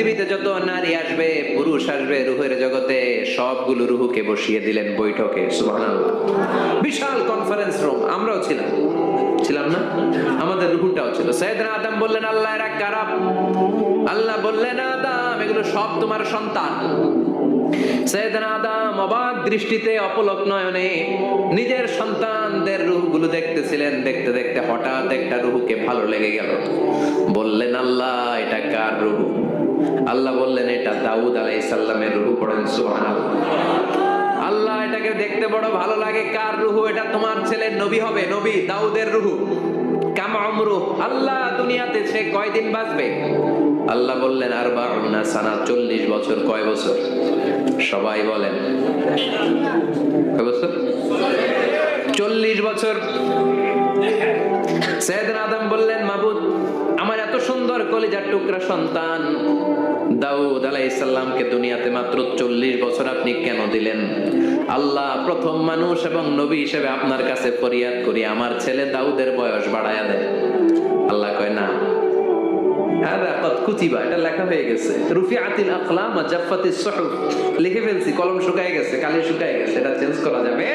পৃথিবীতে যত নারী আসবে, পুরুষ আসবে রুহের জগতে, সবগুলো রুহুকে বসিয়ে দিলেন বৈঠকে। সুবহানাল্লাহ। বিশাল কনফারেন্স রুম, আমরাও ছিলাম না? আমাদের রুহুটাও ছিল। সাইয়েদনা আদম বললেন, আল্লাহ এরা কারা? আল্লাহ বললেন, আদম এগুলো সব তোমার সন্তান। সাইয়েদনা আদম অবাক দৃষ্টিতে, অপলক নয়নে নিজের সন্তানদের রূহগুলো দেখতেছিলেন। দেখতে দেখতে হঠাৎ একটা রূহকে ভালো লেগে গেল। বললেন, আল্লাহ এটা কার রূহ? আল্লাহ বললেন, এটা দাউদ আলাইহিস সালামের রূহ। পড়েন সুবহানাল্লাহ। আল্লাহ এটাকে দেখতে বড় ভালো লাগে, কার রূহ? এটা তোমার ছেলে নবী হবে, নবী দাউদের রূহ। কাম উমরু, আল্লাহ দুনিয়াতে সে কয়দিন বাঁচবে? আল্লাহ বললেন, আরবাউনা সানা, 40 বছর। কয় বছর? সবাই বলেন কয় বছর? 40 বছর। সাইয়েদনা আদম বললেন, মাবুদ আমার এত সুন্দর কলিজার টুকরা সন্তান দাউদ আলাইহিস সালামকে দুনিয়াতে মাত্র 40 বছর আপনি কেন দিলেন? আল্লাহ, প্রথম মানুষ এবং নবী হিসেবে আপনার কাছে ফরিয়াদ করি, আমার ছেলে দাউদের বয়স বাড়ায়া দেন। আল্লাহ কয় না, হাদা কদ কুতিবা, এটা লেখা হয়ে গেছে। রুফিআতিল আকলাম ওয়া জাফফাতিস সুহুফ, লিখে ফেলছি, কলম শুকায় গেছে, কালি শুকায় গেছে, এটা চেঞ্জ করা যাবে।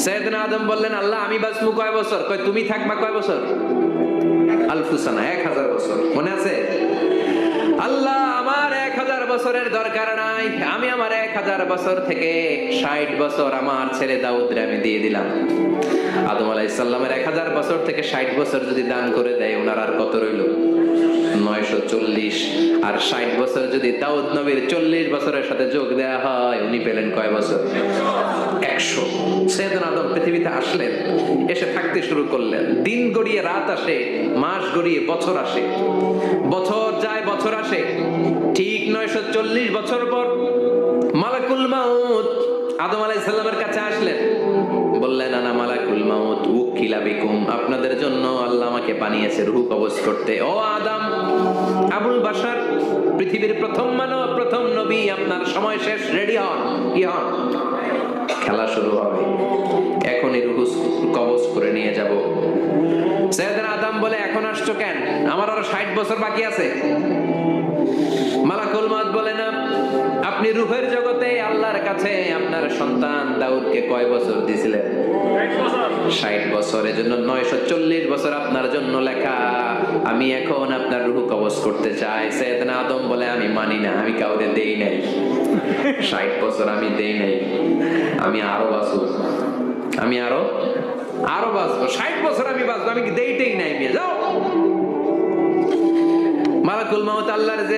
সাইয়েদনা আদম বললেন, আল্লাহ আমি বাঁচবো কয় বছর? কয় তুমি থাকবা কয় বছর? আলফুসানা, 1000 বছর। মনে আছে? আল্লাহ আমার 1000 বছরের দরকার নাই, আমি আমার 1000 বছর থেকে 60 বছর আমার ছেলে দাউদরে আমি দিয়ে দিলাম। আদম আলাইহিস সালামের 1000 বছর থেকে 60 বছর যদি দান করে দেয়, ওনার আর কত রইল? 940। আর 60 বছর যদি দাউদ নবীর 40 বছরের সাথে যোগ দেয়া হয়, উনি পেলেন কয় বছর? 100। সাইয়েদনা আদম পৃথিবীতে আসলেন, এসে থাকতে শুরু করলেন। দিন গড়িয়ে রাত আসে, মাস গড়িয়ে বছর আসে, বছর যায় বছর আসে। ঠিক 940 বছর পর মালাকুল মাউত আদম আলাইহিস সালামের কাছে আসলেন। বললেন, আনা মালাকুল মাউত উকিলা বিকুম, আপনাদের জন্য আল্লাহ আমাকে বানিয়েছে রূহ কবজ করতে। ও আদম, আবুল বাশার, পৃথিবীর প্রথম মানব, প্রথম নবী, আপনার সময় শেষ, রেডি হন। কি হন? খেলা শুরু হবে, এখনই রূহ কবজ করে নিয়ে যাব। সাইয়েদনা আদম বলে, এখন আসছো কেন? আমার আরো 60 বছর বাকি আছে। মালাকুল মাউত বলে, না, আপনি রূহের জগতে আল্লাহর কাছে আপনার সন্তান দাউদকে কয় বছর দিয়েছিলেন? 60 বছর। এজন্য 940 বছর আপনার জন্য লেখা। আমি এখন আপনার রূহ কবজ করতে চাই। সাইয়েদনা আদম বলে, আমি মানি না, আমি কাউকে দেই নাই। 60 বছর আমি দেই নাই, আমি আরো বাঁচবো, আমি আরো বাঁচবো, 60 বছর আমি বাঁচবো, আমি কি দেইতেই নাই। যাও। মালাকুল মাউত আল্লাহর